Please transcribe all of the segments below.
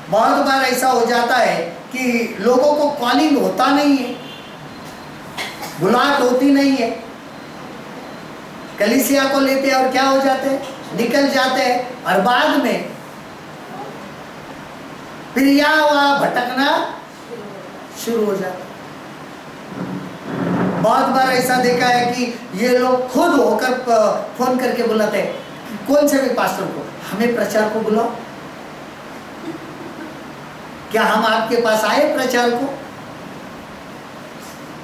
बहुत बार ऐसा हो जाता है कि लोगों को कॉलिंग होता नहीं है, बुलाहट होती नहीं है, कलीसिया को लेते हैं और क्या हो जाते हैं, निकल जाते हैं, और बाद में फिर यहाँ वहाँ भटकना शुरू हो जाता है। बहुत बार ऐसा देखा है कि ये लोग खुद होकर फोन करके बुलाते हैं, कौन से भी पास्टर को, हमें प्रचार को बुलाओ, क्या हम आपके पास आए प्रचार को?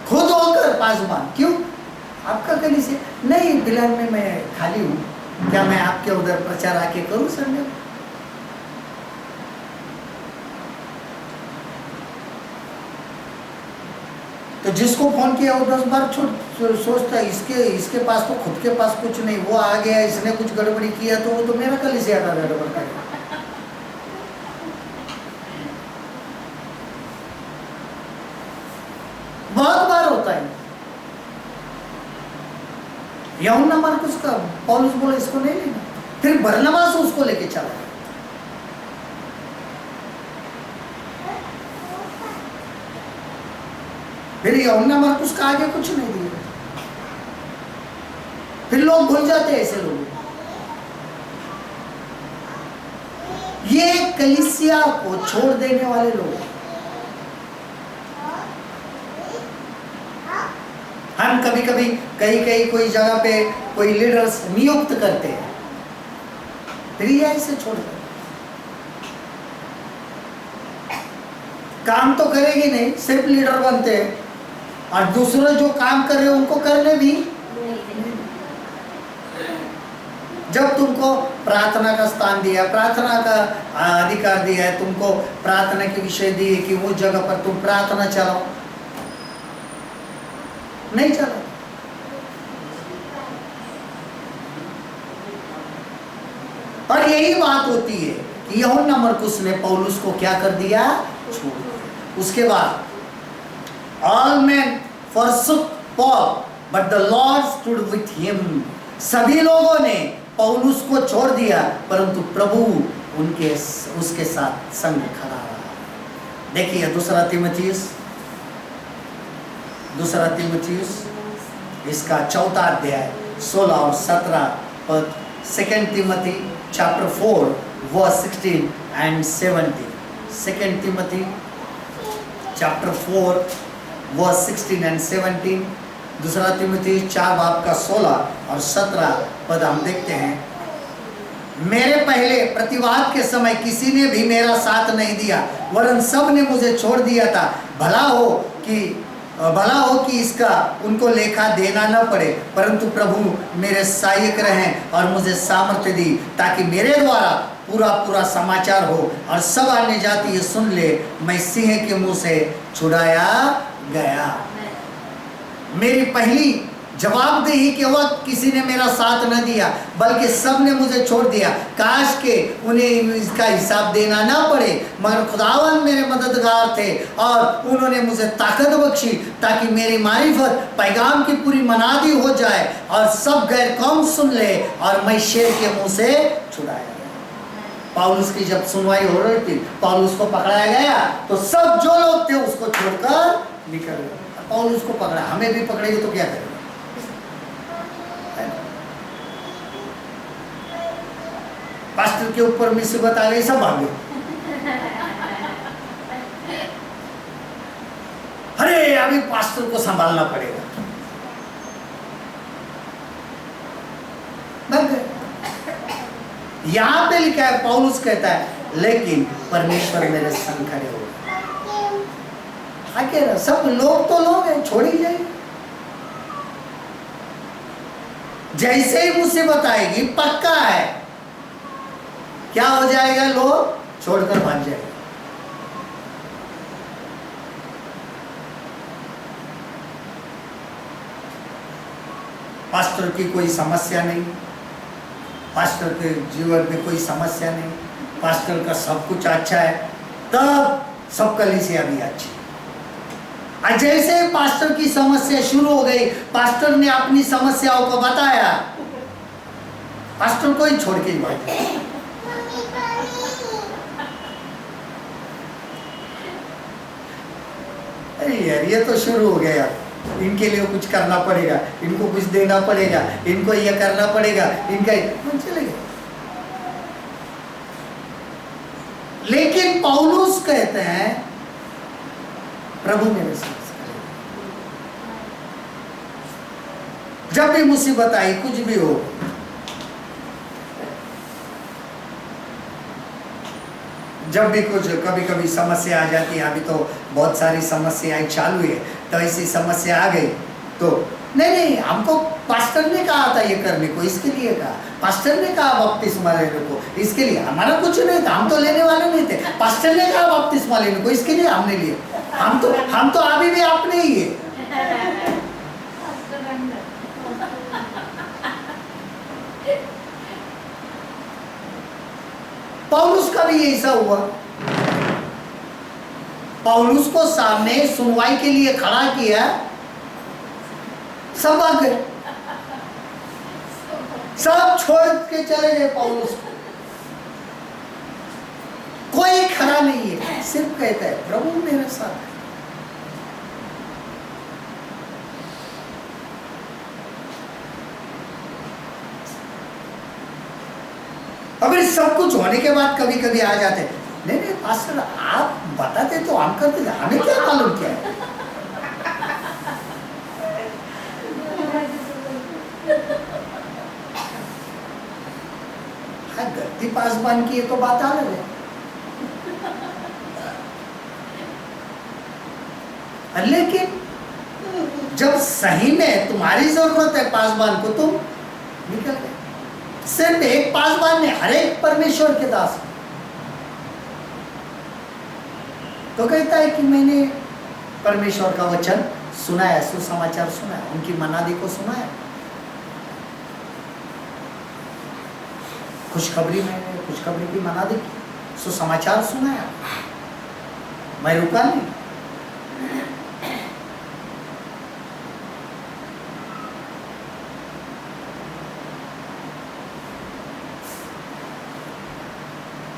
खुद होकर पासवान, क्यों? आपका कलीसिया नहीं, फिलहाल में मैं खाली हूँ, क्या मैं आपके उधर प्रचार आके करूँ संडे? तो जिसको फोन किया वो 10 बार सोचता है इसके पास तो खुद के पास कुछ नहीं, वो आ गया, इसने कुछ गड़बड़ी किया तो वो तो मेरा कलीसिया का गड़बड़ करेगा। बहुत बार होता है। यूहन्ना मरकुस का पौलुस बोला इसको नहीं लेना, फिर बरनबास उसको लेके चला। फिर यूहन्ना मरकुस का आगे कुछ नहीं दिया, फिर लोग भूल जाते हैं ऐसे लोग। ये कलीसिया को छोड़ देने वाले लोग। हम कभी कभी कहीं कोई जगह पे कोई लीडर्स नियुक्त करते हैं, फिर ये ऐसे छोड़ देते, काम तो करेगी नहीं, सिर्फ लीडर बनते हैं, और दूसरे जो काम कर रहे हैं उनको करने भी। जब तुमको प्रार्थना का स्थान दिया, प्रार्थना का अधिकार दिया है, तुमको प्रार्थना के विषय दिए कि वो जगह पर तुम प्रार्थना चलाओ, नहीं चला। और यही बात होती है कि यूहन्ना मरकुस ने पौलुस को क्या कर दिया, छोड़ दिया। उसके बाद All men forsook Paul, but the Lord stood with him. सभी लोगों ने पौलुस को छोड़ दिया, परंतु प्रभु उसके साथ संग खड़ा रहा। देखिए दूसरा तीमुथियुस इसका 4 अध्याय 16 और 17 पद, 2 Timothy chapter 4 verse 16 and 17, 2 Timothy chapter 4 verse 16 and 17, दूसरा तीमुथी 4 बाब का 16 और 17 पद हम देखते हैं। मेरे पहले प्रतिवाद के समय किसी ने भी मेरा साथ नहीं दिया, वरन सब ने मुझे छोड़ दिया था। भला हो कि इसका उनको लेखा देना न पड़े, परंतु प्रभु मेरे सहायक रहें और मुझे सामर्थ्य दी, ताकि मेरे द्वारा पूरा समाचार हो और सब अन्य जाति ये सुन ले, मैं सिंह के मुंह से छुड़ाया गया। मेरी पहली जवाबदेही के वक्त किसी ने मेरा साथ न दिया, बल्कि सब ने मुझे छोड़ दिया। काश के उन्हें इसका हिसाब देना ना पड़े, मगर खुदावन मेरे मददगार थे और उन्होंने मुझे ताकत बख्शी, ताकि मेरी मारिफत पैगाम की पूरी मनादी हो जाए और सब गैर कौम सुन ले और मैं शेर के मुंह से छुड़ाया गया। पौलुस की जब सुनवाई हो रही थी, पौलुस को पकड़ाया गया तो सब जो लोग थे उसको छोड़कर निकल गए। पौलुस को पकड़ा, हमें भी पकड़ेगी तो क्या करेंगे? पास्टर के ऊपर मुसीबत आ गई, सब भागे। अरे अभी पास्टर को संभालना पड़ेगा, यहां पे लिखा है, पौलुस कहता है लेकिन परमेश्वर मेरे संग खड़े हो। आखिर सब लोग तो लोग हैं, छोड़ी जाए। जैसे ही मुसीबत आएगी पक्का है क्या हो जाएगा, लोग छोड़कर भाग जाएंगे। पास्टर की कोई समस्या नहीं, पास्टर के जीवन में कोई समस्या नहीं, पास्टर का सब कुछ अच्छा है, तब सब कलीसिया भी अच्छी। जैसे पास्टर की समस्या शुरू हो गई, पास्टर ने अपनी समस्याओं को बताया, पास्टर को ही छोड़ के भाग। अरे यार ये तो शुरू हो गया यार, इनके लिए कुछ करना पड़ेगा, इनको कुछ देना पड़ेगा, इनको ये करना पड़ेगा, इनका चलेगा। लेकिन पौलुस कहते हैं प्रभु मेरे साथ करेगा। जब भी मुसीबत आई, कुछ भी हो, जब भी कुछ कभी कभी समस्या आ जाती है, अभी तो बहुत सारी समस्याएं चालू है, तो ऐसी समस्या आ गई तो नहीं हमको पास्टर ने कहा था ये करने को, इसके लिए कहा, पास्टर ने कहा बपतिस्मा लेने को, इसके लिए, हमारा कुछ नहीं था, हम तो लेने वाले नहीं थे, पास्टर ने कहा बपतिस्मा लेने को, इसके लिए हमने लिए, हम तो अभी भी आपने ही है। पौलुस का भी ऐसा हुआ। पौलुस को सामने सुनवाई के लिए खड़ा किया, सब आ गए, सब छोड़ के चले गए पौलुस को। कोई खड़ा नहीं है, सिर्फ कहता है प्रभु मेरे साथ है। अगर सब कुछ होने के बाद कभी कभी आ जाते, नहीं पास्टर आप बताते तो हम करते, हमें क्या मालूम क्या है। हाँ, गलती पासबान की तो बात अलग है, लेकिन जब सही में तुम्हारी जरूरत है पासबान को, तुम निकल गए। सिर्फ एक पासबान ने हर एक परमेश्वर के दास, तो कहता है कि मैंने परमेश्वर का वचन सुना है, सुसमाचार सुना है, उनकी मनादी को सुना है, खुशखबरी की मनादी की, सुसमाचार सुना है, मैं रुका नहीं।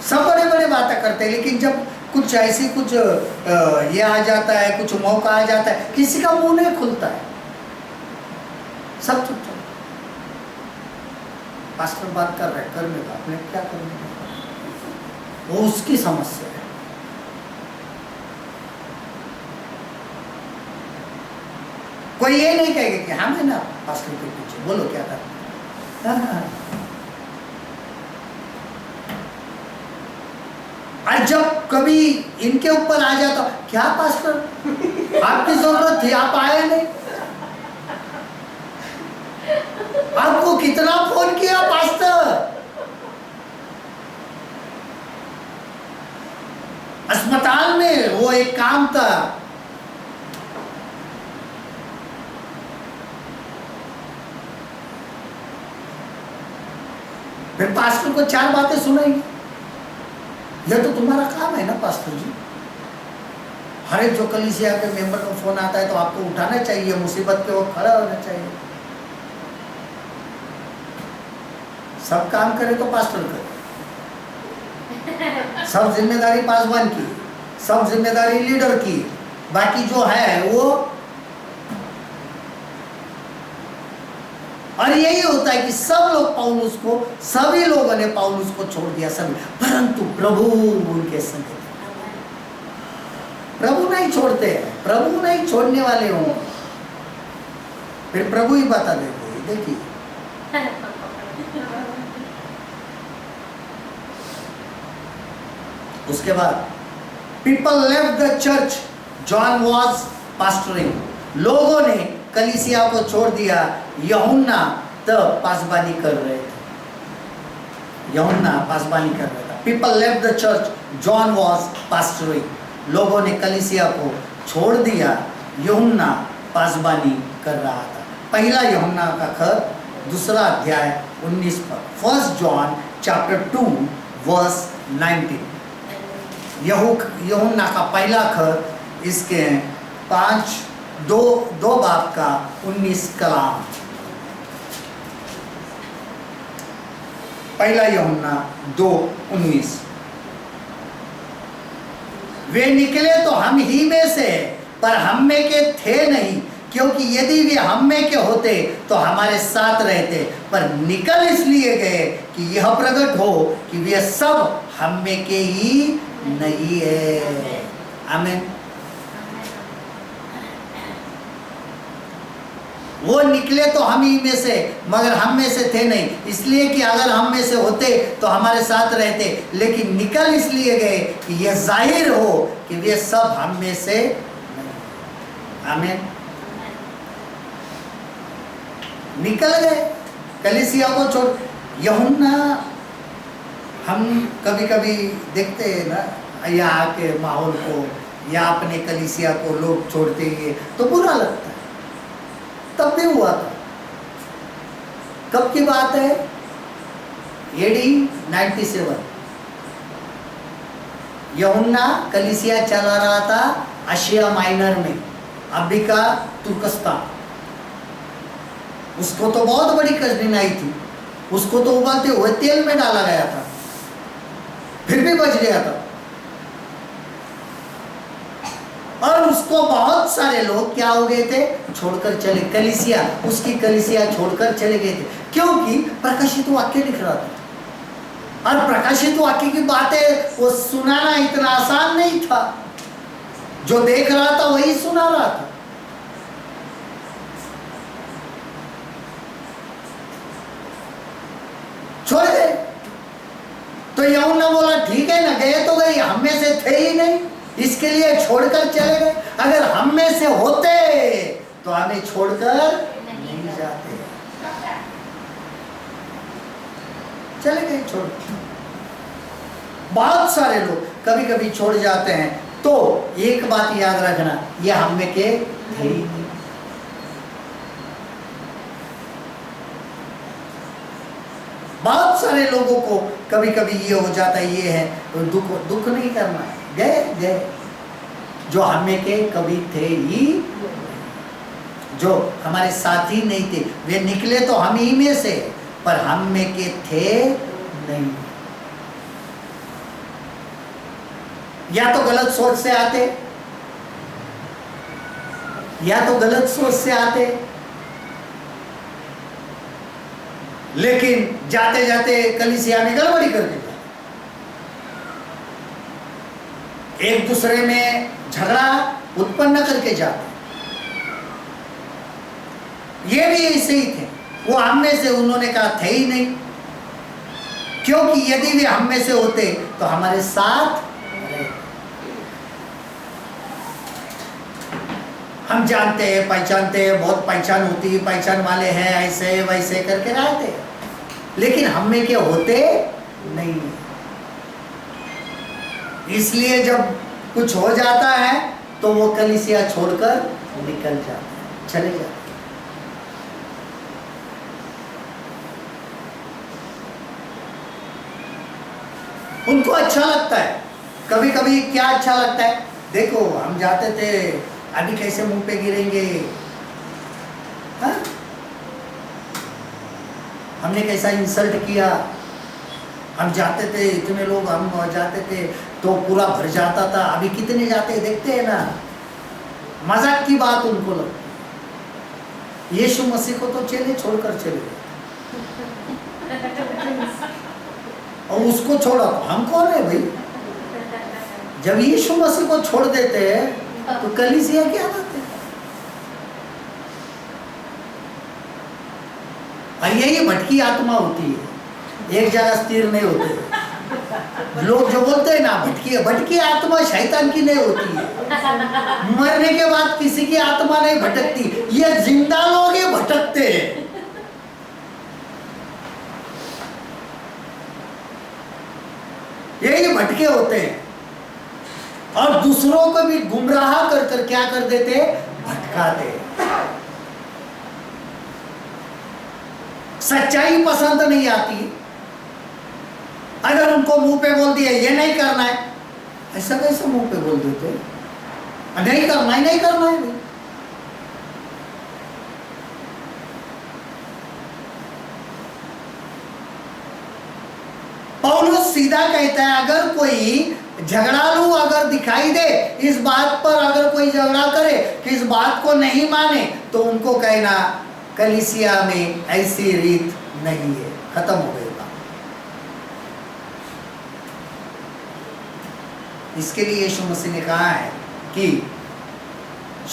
सब बड़े बड़े बातें करते हैं, लेकिन जब कुछ ऐसी कुछ ये आ जाता है, कुछ मौका आ जाता है, किसी का मुंह नहीं खुलता है, सब चुप चुप। पास्टर बात कर रहे हैं, करने का अपने क्या करने का, वो उसकी समस्या है। कोई ये नहीं कहेगा कि हम है ना पास्टर के पीछे, बोलो क्या करना। और जब कभी इनके ऊपर आ जाता, क्या पास्टर आपकी जरूरत थी, आप आए नहीं, आपको कितना फोन किया पास्टर, अस्पताल में वो एक काम था, फिर पास्टर को 4 बातें सुनाएंगे। यह तो तुम्हारा काम है ना पास्टर जी। हर एक जो कलीसिया के मेंबर का फोन आता है तो आपको उठाना चाहिए, मुसीबत पे वो खड़ा होना चाहिए। सब काम करे तो पास्टर करे, सब जिम्मेदारी पासवान की, सब जिम्मेदारी लीडर की, बाकी जो है वो। और यही होता है कि सब लोग पौलुस को, सभी लोगों ने पौलुस को छोड़ दिया, सभी, परंतु प्रभु उनके संग थे। प्रभु नहीं छोड़ते, प्रभु नहीं छोड़ने वाले हों, फिर प्रभु ही बता देते। देखिए उसके बाद people left the church, John was pastoring. लोगों ने कलीसिया को छोड़ दिया, यूहन्ना तब पासबानी कर रहे थे, यूहन्ना पासबानी कर रहा था। People left the church, John was pastoring. लोगों ने कलीसिया को छोड़ दिया, यूहन्ना पासबानी कर रहा था। पहला यूहन्ना का खत 2 अध्याय 19 पर, 1 जॉन चैप्टर 2 वर्स 19। यूहन्ना का पहला खत, इसके 2 बाब का 19 कलाम। पहला यूहन्ना 2:19। वे निकले तो हम ही में से पर हम में के थे नहीं, क्योंकि यदि वे हम में के होते तो हमारे साथ रहते, पर निकल इसलिए गए कि यह प्रकट हो कि वे सब हम में के ही नहीं है। आमीन। वो निकले तो हम ही में से, मगर हम में से थे नहीं, इसलिए कि अगर हम में से होते तो हमारे साथ रहते, लेकिन निकल इसलिए गए कि यह जाहिर हो कि वे सब हम में से नहीं। आमीन। निकल गए, कलीसिया को छोड़। यूहन्ना, हम कभी कभी देखते हैं ना यहाँ के माहौल को या अपने कलीसिया को लोग छोड़ते हैं तो बुरा लगता है। तब भी हुआ था। कब की बात है? AD 97। यूहन्ना कलीसिया चला रहा था एशिया माइनर में, अभी का तुर्कस्तान। उसको तो बहुत बड़ी कठिनाई थी, उसको तो उबालते हुए तेल में डाला गया था, फिर भी बच गया था। और उसको बहुत सारे लोग क्या हो गए थे, छोड़कर चले, कलीसिया, उसकी कलीसिया छोड़कर चले गए थे, क्योंकि प्रकाशित वाक्य लिख रहा था। और प्रकाशित वाक्य की बातें वो सुनाना इतना आसान नहीं था, जो देख रहा था वही सुना रहा था। छोड़ गए। तो यूहन्ना बोला ठीक है ना, गए तो गए, हम में से थे ही नहीं, इसके लिए छोड़कर चले गए। अगर हम में से होते तो हमें छोड़कर नहीं जाते, चले गए, छोड़। बहुत सारे लोग कभी कभी छोड़ जाते हैं, तो एक बात याद रखना, ये हम में के थे ही नहीं। बहुत सारे लोगों को कभी कभी ये हो जाता है, ये है तो दुख नहीं करना है, गए गए, जो हमें के कभी थे ही, जो हमारे साथी नहीं थे, वे निकले तो हम ही में से, पर हम में के थे नहीं। या तो गलत सोच से आते, या तो गलत सोच से आते, लेकिन जाते जाते कलीसिया में गड़बड़ी कर देते, एक दूसरे में झगड़ा उत्पन्न करके जाते। ये भी ऐसे ही थे, वो हम में से, उन्होंने कहा थे ही नहीं, क्योंकि यदि वे हम में से होते तो हमारे साथ रहते। हम जानते हैं, पहचानते हैं, बहुत पहचान होती है, पहचान वाले हैं, ऐसे वैसे करके रहते, लेकिन हम में के होते नहीं। इसलिए जब कुछ हो जाता है तो वो कलीसिया छोड़कर निकल जाते हैं, चले जाते हैं। उनको अच्छा लगता है। कभी कभी क्या अच्छा लगता है, देखो हम जाते थे, अभी कैसे मुंह पे गिरेंगे, हा? हमने कैसा इंसल्ट किया, हम जाते थे, इतने लोग हम जाते थे तो पूरा भर जाता था, अभी कितने जाते देखते हैं ना, मजाक की बात उनको लगती। यीशु मसीह को तो चले छोड़कर चले गए, और उसको छोड़ा तो हम कौन है भाई? जब यीशु मसीह को छोड़ देते हैं तो कलीसिया क्या बात है? और यही भटकी आत्मा होती है, एक जगह स्थिर नहीं होते। लोग जो बोलते हैं ना भटकी आत्मा शैतान की नहीं होती है, मरने के बाद किसी की आत्मा नहीं भटकती, ये जिंदा लोग ही भटकते हैं। यही भटके होते हैं, और दूसरों को भी गुमराह कर कर क्या कर देते, भटकाते। सच्चाई पसंद नहीं आती, अगर उनको मुंह पे बोल दिया ये नहीं करना है, ऐसा कैसे मुंह पे बोल देते, नहीं करना है, नहीं करना है। पौलुस सीधा कहता है, अगर कोई झगड़ालू अगर दिखाई दे, इस बात पर अगर कोई झगड़ा करे कि इस बात को नहीं माने, तो उनको कहना कलीसिया में ऐसी रीत नहीं है, खत्म हो गई बात। इसके लिए यीशु मसीह ने कहा है कि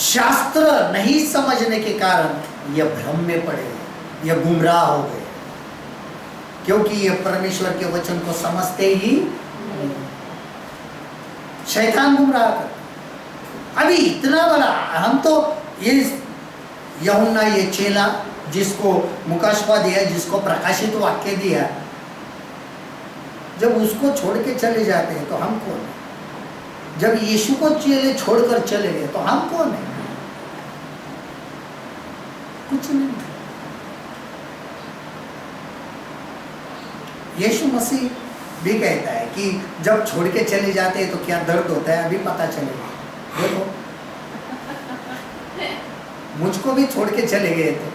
शास्त्र नहीं समझने के कारण यह भ्रम में पड़े, यह गुमराह हो गए, क्योंकि ये परमेश्वर के वचन को समझते ही शैतान गुमराह कर। अभी इतना बड़ा, हम तो ये यूहन्ना ये चेला जिसको मुकाशवा दिया, जिसको प्रकाशित वाक्य दिया, जब उसको छोड़ के चले जाते हैं तो हम कौन है? जब यीशु को चेले छोड़कर चले गए तो हम कौन है? कुछ नहीं। यीशु मसीह भी कहता है कि जब छोड़ के चले जाते हैं तो क्या दर्द होता है, अभी पता चलेगा। देखो मुझको भी छोड़ के चले गए थे,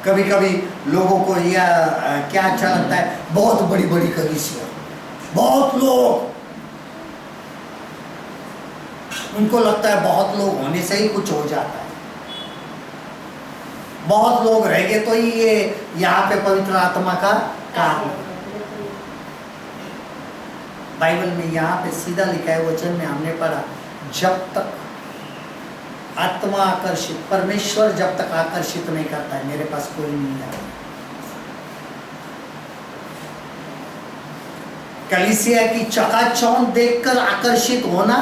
कभी कभी लोगों को यह क्या अच्छा लगता है, बहुत बड़ी बड़ी कलीसिया, बहुत लोग, उनको लगता है बहुत लोग होने से ही कुछ हो जाता है, बहुत लोग रहेंगे तो ही ये यहाँ पे पवित्र आत्मा का काम। बाइबल में यहाँ पे सीधा लिखा है, वचन में हमने पढ़ा, जब तक आत्मा आकर्षित, परमेश्वर जब तक आकर्षित नहीं करता है, मेरे पास कोई नहीं आता। कलीसिया की चकाचौंध देखकर आकर्षित होना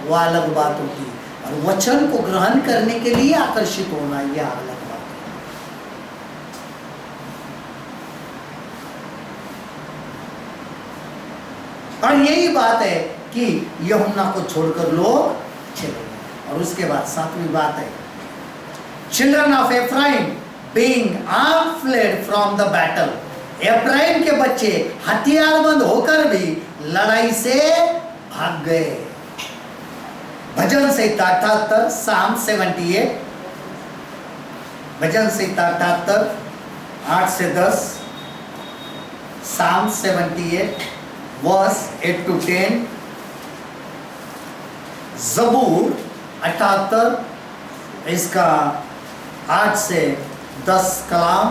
वो अलग बात होती है, और वचन को ग्रहण करने के लिए आकर्षित होना यह अलग बात है। और यही बात है कि यूहन्ना को छोड़कर लोग चले गए। और उसके बाद सातवीं बात है, children of Ephraim being arm fled from the battle. Ephraim के बच्चे हथियारबंद होकर भी लड़ाई से भाग गए। भजन संहिता 78, साम 78, भजन संहिता 78, 8 से 10, साम 78 वर्स 8 to 10, ज़बूर 78 इसका 8 से 10 कलाम,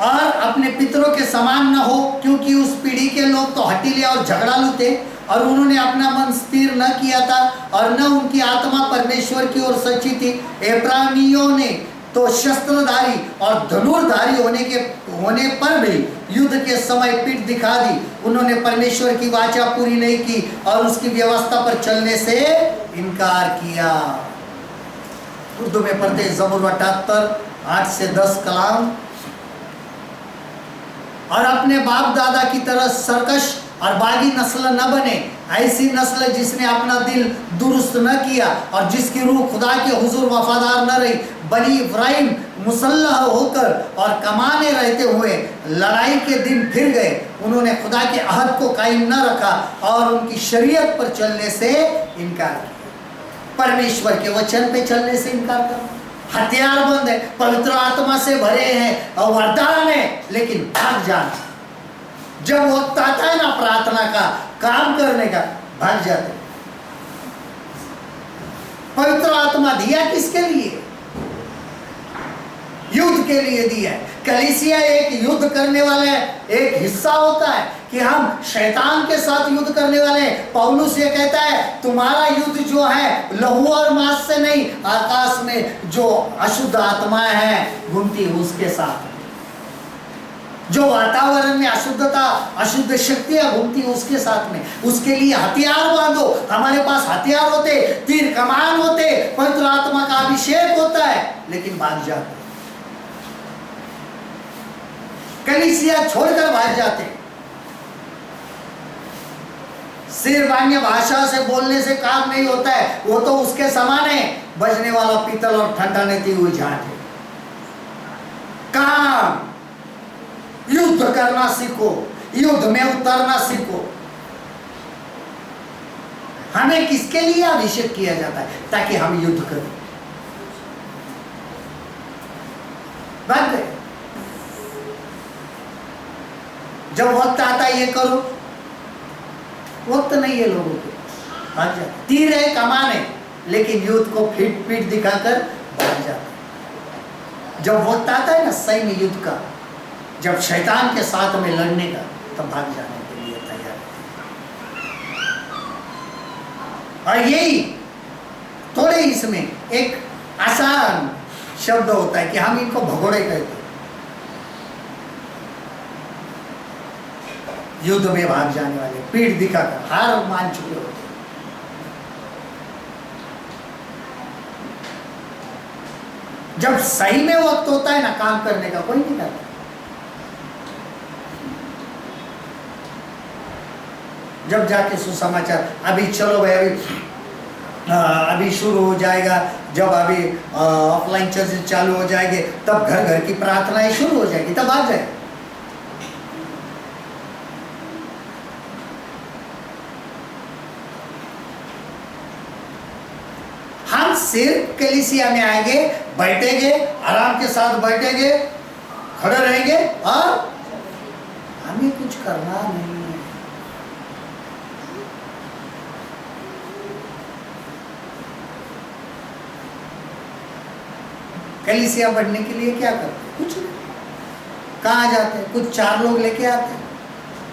और अपने पितरों के समान न हो, क्योंकि उस पीढ़ी के लोग तो हठीले और झगड़ालू थे, और उन्होंने अपना मन स्थिर न किया था, और न उनकी आत्मा परमेश्वर की ओर सच्ची थी। एफ्राइमियों ने तो शस्त्रधारी और धनुर्धारी होने पर भी युद्ध के समय पीठ दिखा दी। उन्होंने परमेश्वर की वाचा पूरी नहीं की और उसकी व्यवस्था पर चलने से इनकार किया। उर्दू में पढ़ते ज़बूर 78, 8 से 10 कलाम। और अपने बाप दादा की तरह सरकश और बागी नस्ल न बने, ऐसी नस्ल जिसने अपना दिल दुरुस्त न किया और जिसकी रूह खुदा के हुजूर वफादार न रही। बनी इब्राहिम मुसल्लह होकर और कमाने रहते हुए लड़ाई के दिन फिर गए। उन्होंने खुदा के अहद को कायम न रखा और उनकी शरीयत पर चलने से इनकार किया। परमेश्वर के वचन पे चलने से इनकार करना, हथियारबंद है, पवित्र आत्मा से भरे हैं और वरदान है, लेकिन भाग जाना। जब वक्त आता है ना प्रार्थना का, काम करने का, भाग जाते। पवित्र आत्मा दिया किसके लिए? युद्ध के लिए दिया है। कलीसिया एक युद्ध करने वाले एक हिस्सा होता है कि हम शैतान के साथ युद्ध करने वाले हैं। पौलुस ये कहता है, तुम्हारा युद्ध जो है लहू और मांस से नहीं, आकाश में जो अशुद्ध आत्माएं हैं घूमती उसके साथ, जो वातावरण में अशुद्धता, अशुद्ध शक्तियां घूमती उसके साथ में। उसके लिए हथियार बांधो। हमारे पास हथियार होते, तीर कमान होते, पवित्र आत्मा का अभिषेक होता है, लेकिन भाग जाते, कलीसिया छोड़कर भाग जाते। सिर बान्य भाषा से बोलने से काम नहीं होता है, वो तो उसके समान है बजने वाला पीतल और ठंडानेती हुई झांझ है। काम युद्ध करना सीखो, युद्ध में उतरना सीखो। हमें किसके लिए अभिषेक किया जाता है? ताकि हम युद्ध करें। ये करो, वक्त नहीं है लोगों को, भाग जाते। तीर है कमाने, लेकिन युद्ध को पीठ दिखाकर भाग जाते। जब वक्त आता है ना सैन्य युद्ध का, जब शैतान के साथ में लड़ने का, तब भाग जाने के लिए तैयार है। और यही थोड़े इसमें एक आसान शब्द होता है कि हम इनको भगोड़े कहते हैं। युद्ध में भाग जाने वाले, पीठ दिखाकर हार मान चुके होते हैं। जब सही में वक्त होता है ना काम करने का, कोई नहीं करता। जब जाके सुसमाचार, अभी चलो भाई, अभी शुरू हो जाएगा, जब अभी ऑफलाइन चर्च चालू हो जाएंगे, तब घर घर की प्रार्थनाएं शुरू हो जाएगी, तब आ जाए। हम सिर्फ कलीसिया में आएंगे, बैठेंगे, आराम के साथ बैठेंगे, खड़े रहेंगे और हमें कुछ करना नहीं है। कलीसिया बढ़ने के लिए क्या करते? कुछ नहीं। कहाँ जाते हैं? कुछ 4 लोग लेके आते हैं।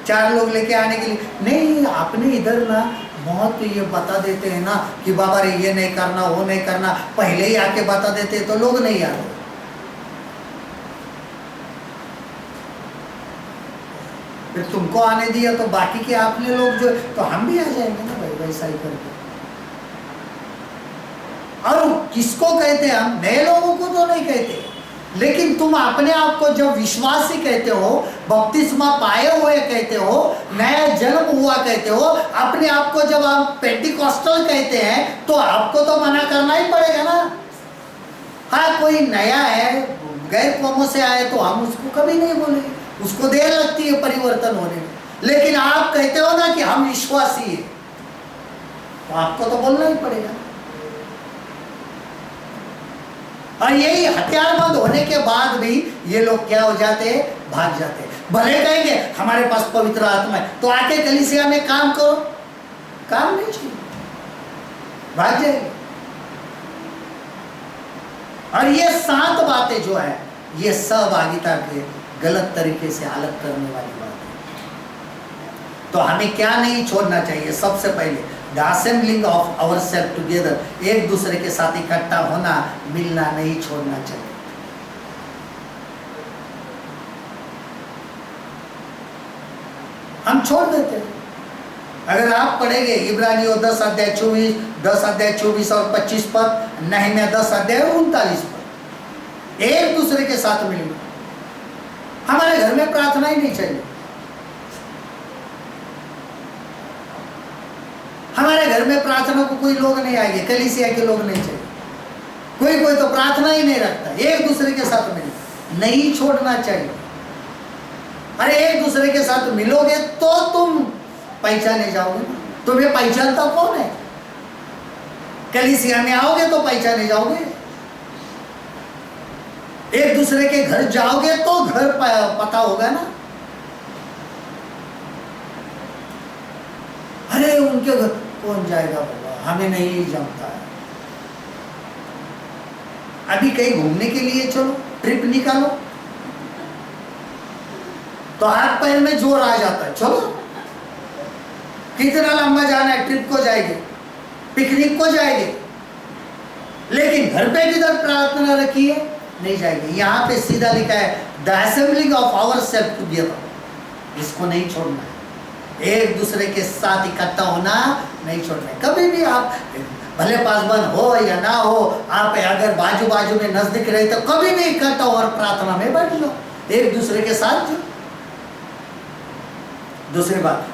4 लोग लेके आने के लिए नहीं, आपने इधर ना बहुत ये बता देते हैं ना कि बाबा रे ये नहीं करना, वो नहीं करना, पहले ही आके बता देते तो लोग नहीं आते। फिर तुमको आने दिया तो बाकी के आपने लोग जो, तो हम भी आ जाएंगे ना भाई, वैसा ही करके। और किसको कहते हैं हम? नए लोगों को तो नहीं कहते, लेकिन तुम अपने आप को जब विश्वासी कहते हो, बपतिस्मा पाए हुए कहते हो, नया जन्म हुआ कहते हो, अपने आप को जब हम पेंटिकॉस्टल कहते हैं, तो आपको तो मना करना ही पड़ेगा ना। हाँ, कोई नया है, गैर कौमों से आए, तो हम उसको कभी नहीं बोलेंगे, उसको देर लगती है परिवर्तन होने में। लेकिन आप कहते हो ना कि हम विश्वासी हैं, तो आपको तो बोलना ही पड़ेगा। और यही हथियारबंद होने के बाद भी ये लोग क्या हो जाते हैं? भाग जाते हैं। भले कहेंगे हमारे पास पवित्र आत्मा है, तो आके कलीसिया में काम करो, काम नहीं चाहिए, भाग जाएंगे। और ये 7 बातें जो है, ये सहभागिता के गलत तरीके से अलग करने वाली बात है। तो हमें क्या नहीं छोड़ना चाहिए? सबसे पहले the assembling of ourselves together, एक दूसरे के साथ इकट्ठा होना, मिलना नहीं छोड़ना चाहिए। हम छोड़ देते हैं। अगर आप पढ़ेंगे इब्रानियों 10 अध्याय 24 और 25 पद, नहम्याह 10 अध्याय और 39 पद, एक दूसरे के साथ मिलना। हमारे घर में प्रार्थना ही नहीं चाहिए, हमारे घर में प्रार्थना को कोई लोग नहीं आएंगे, कलीसिया के लोग नहीं चाहिए। कोई तो प्रार्थना ही नहीं रखता, एक दूसरे के साथ मिलना नहीं छोड़ना चाहिए। अरे एक दूसरे के साथ मिलोगे तो तुम पहचाने जाओगे ना। तुम्हें पहचानता कौन है? कलीसिया में आओगे तो पहचाने जाओगे। एक दूसरे के घर जाओगे तो घर पता होगा ना। अरे उनके घर कौन जाएगा बाबा, हमें नहीं जमता है। अभी कहीं घूमने के लिए चलो, ट्रिप निकालो, तो हाथ पैर में जोर आ जाता है। चलो, कितना लंबा जाना है, ट्रिप को जाएंगे, पिकनिक को जाएंगे, लेकिन घर पे किधर प्रार्थना रखी है? नहीं जाएंगे। यहाँ पे सीधा लिखा है the assembling of ourselves together, इसको नहीं छोड़ना है। एक दूसरे के साथ इकट्ठा होना नहीं छोड़ना है। कभी भी आप भले पासबंद हो या ना हो, आप अगर बाजू बाजू में नजदीक रहे तो कभी भी इकट्ठा और प्रार्थना में बैठ लो, एक दूसरे के साथ जो। दूसरी बात,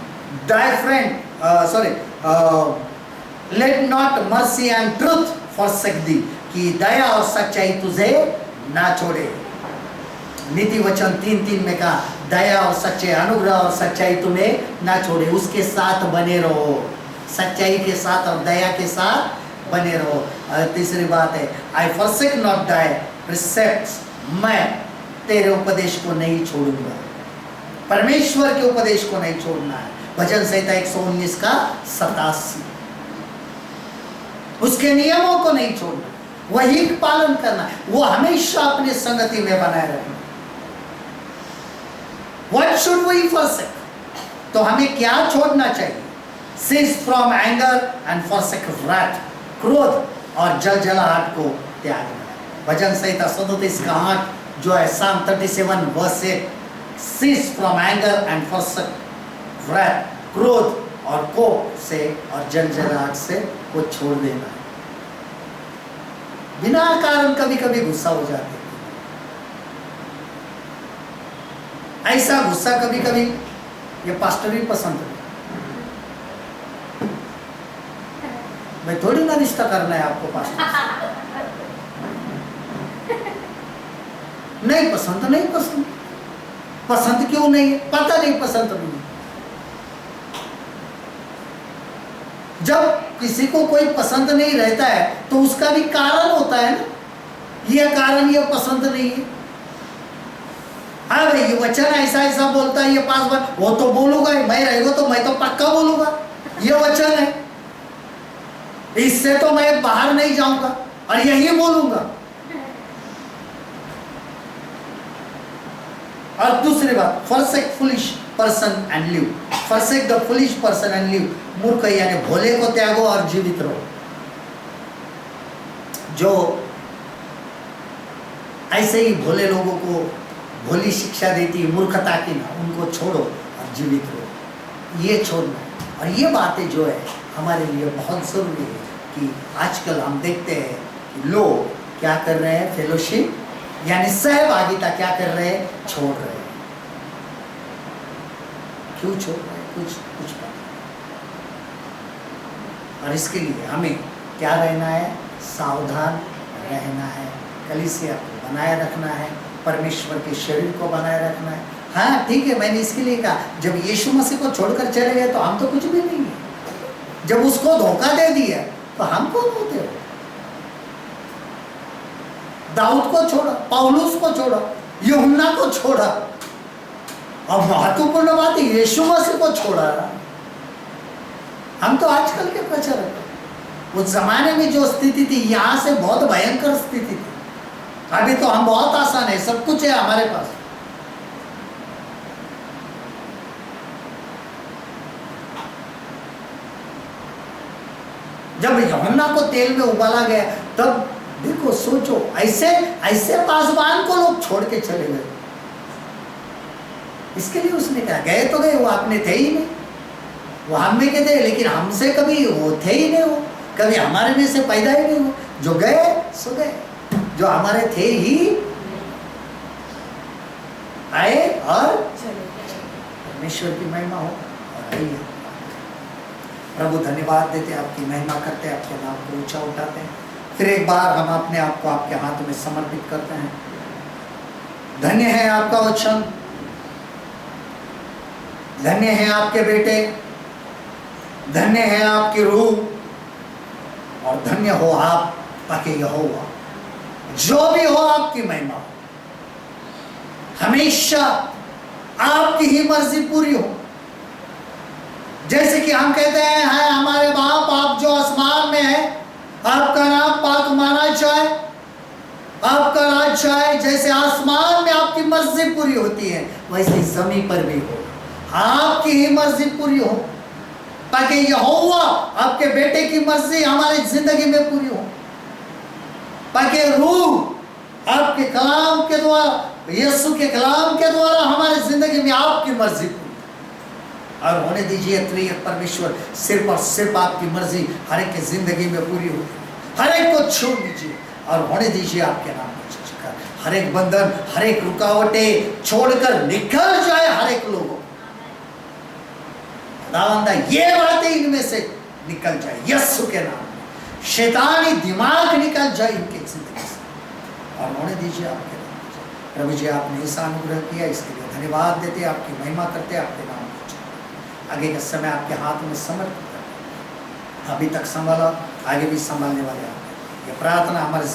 let not mercy and truth forsake thee, कि दया और सच्चाई तुझे ना छोड़े। नीति वचन 3:3 में कहा, दया और सच्चाई, अनुग्रह और सच्चाई तुम्हें ना छोड़े, उसके साथ बने रहो, सच्चाई के साथ और दया के साथ बने रहो। तीसरी बात है, आई फॉरसेक नॉट दाई प्रिसेप्ट्स, मैं तेरे उपदेश को नहीं छोड़ूंगा। परमेश्वर के उपदेश को नहीं छोड़ना है। भजन संहिता 119 का 87, उसके नियमों को नहीं छोड़ना, वही पालन करना है, वो हमेशा अपनी संगति में बनाए रखना। What should we forsake? तो हमें क्या छोड़ना चाहिए? Cease from anger and forsake wrath, क्रोध और जलजलाहट को त्यागना। भजन संहिता 37 का 8 जो है Psalm 37 verse 8, cease from anger and forsake wrath, क्रोध और कोप से और जलजलाहट से वो छोड़ देना है। बिना कारण कभी कभी गुस्सा हो जाते हैं, ऐसा गुस्सा कभी कभी ये पास्टर भी पसंद है। मैं थोड़ी ना रिश्ता करना है आपको पास्टर नहीं पसंद तो नहीं पसंद, पसंद क्यों नहीं है पता नहीं, पसंद नहीं। जब किसी को कोई पसंद नहीं रहता है तो उसका भी कारण होता है ना, यह कारण यह पसंद नहीं है। हाँ भाई ये वचन ऐसा ऐसा बोलता है, ये 5 बार वो तो बोलूंगा ही, मैं रहेगा तो मैं तो पक्का बोलूंगा, ये वचन है, इससे तो मैं बाहर नहीं जाऊंगा और यही बोलूंगा। और दूसरी बात, forsake foolish person and live, forsake the foolish person and live, मूर्ख यानी भोले को त्यागो और जीवित रहो। जो ऐसे ही भोले लोगों को भोली शिक्षा देती है मूर्खता की ना, उनको छोड़ो और जीवित रहो, ये छोड़ना है। और ये बातें जो है हमारे लिए बहुत ज़रूरी है कि आजकल हम देखते हैं कि लोग क्या कर रहे हैं, फेलोशिप यानी सहभागिता क्या कर रहे हैं, छोड़ रहे हैं। क्यों छोड़ रहे हैं, कुछ पता। और इसके लिए हमें क्या रहना है, सावधान रहना है, कलीसिया को बनाए रखना है, परमेश्वर के शरीर को बनाए रखना है। हाँ ठीक है, मैंने इसके लिए कहा जब यीशु मसीह को छोड़कर चले गए तो हम तो कुछ भी नहीं है। जब उसको धोखा दे दिया तो हम कौन होते हो? दाऊद को छोड़ा, पौलुस को छोड़ा, यूहन्ना को छोड़ा, और महत्वपूर्ण बात है यीशु मसीह को छोड़ा। हम तो आजकल के प्रचारक, उस जमाने में जो स्थिति थी यहाँ से बहुत भयंकर स्थिति थी। अभी तो हम बहुत आसान है, सब कुछ है हमारे पास। जब यूहन्ना को तेल में उबाला गया तब देखो, सोचो, ऐसे पासवान को लोग छोड़ के चले गए। इसके लिए उसने कहा गए तो गए, वो आपने थे ही नहीं, वो हम में के थे लेकिन हमसे कभी वो थे ही नहीं, वो कभी हमारे में से पैदा ही नहीं हुए। जो गए सो गए, जो हमारे थे ही आए और परमेश्वर की महिमा हो और आई है। प्रभु धन्यवाद देते, आपकी महिमा करते, आपके नाम को ऊंचा उठाते हैं। फिर एक बार हम अपने आप को आपके हाथ में समर्पित करते हैं। धन्य है आपका वचन, धन्य है आपके बेटे, धन्य है आपकी रूह, और धन्य हो आप ताकि यहोवा जो भी हो आपकी महिमा, हमेशा आपकी ही मर्जी पूरी हो। जैसे कि हम कहते हैं हमारे बाप आप जो आसमान में है, आपका नाम पाक माना जाए, आपका राज आए। जैसे आसमान में आपकी मर्जी पूरी होती है वैसे जमीन पर भी हो, आपकी ही मर्जी पूरी हो, ताकि यहोवा आपके बेटे की मर्जी हमारी जिंदगी में पूरी हो, ताकि रूह आपके कलाम के द्वारा, यीशु के कलाम के द्वारा हमारी जिंदगी में आपकी मर्जी पूरी और होने दीजिए। त्रिएक परमेश्वर सिर्फ और सिर्फ आपकी मर्जी हर एक की जिंदगी में पूरी हो, हर एक को छोड़ दीजिए और होने दीजिए आपके नाम को। हर एक बंधन, हर एक रुकावटें छोड़कर निकल जाए हर एक लोगों, खुदावंदा ये बातें इनमें से निकल जाए यीशु के नाम में। शैतानी दिमाग निकल जाए इनके जिंदगी से और होने दीजिए आपके नाम। प्रभु जी आपने ऐसा अनुग्रह किया, इसके लिए धन्यवाद देते, आपकी महिमा करते, आपके नाम को। आगे का समय आपके हाथ में समर्पित करते, अभी तक संभाला, आगे भी संभालने वाले आप। ये प्रार्थना हमारे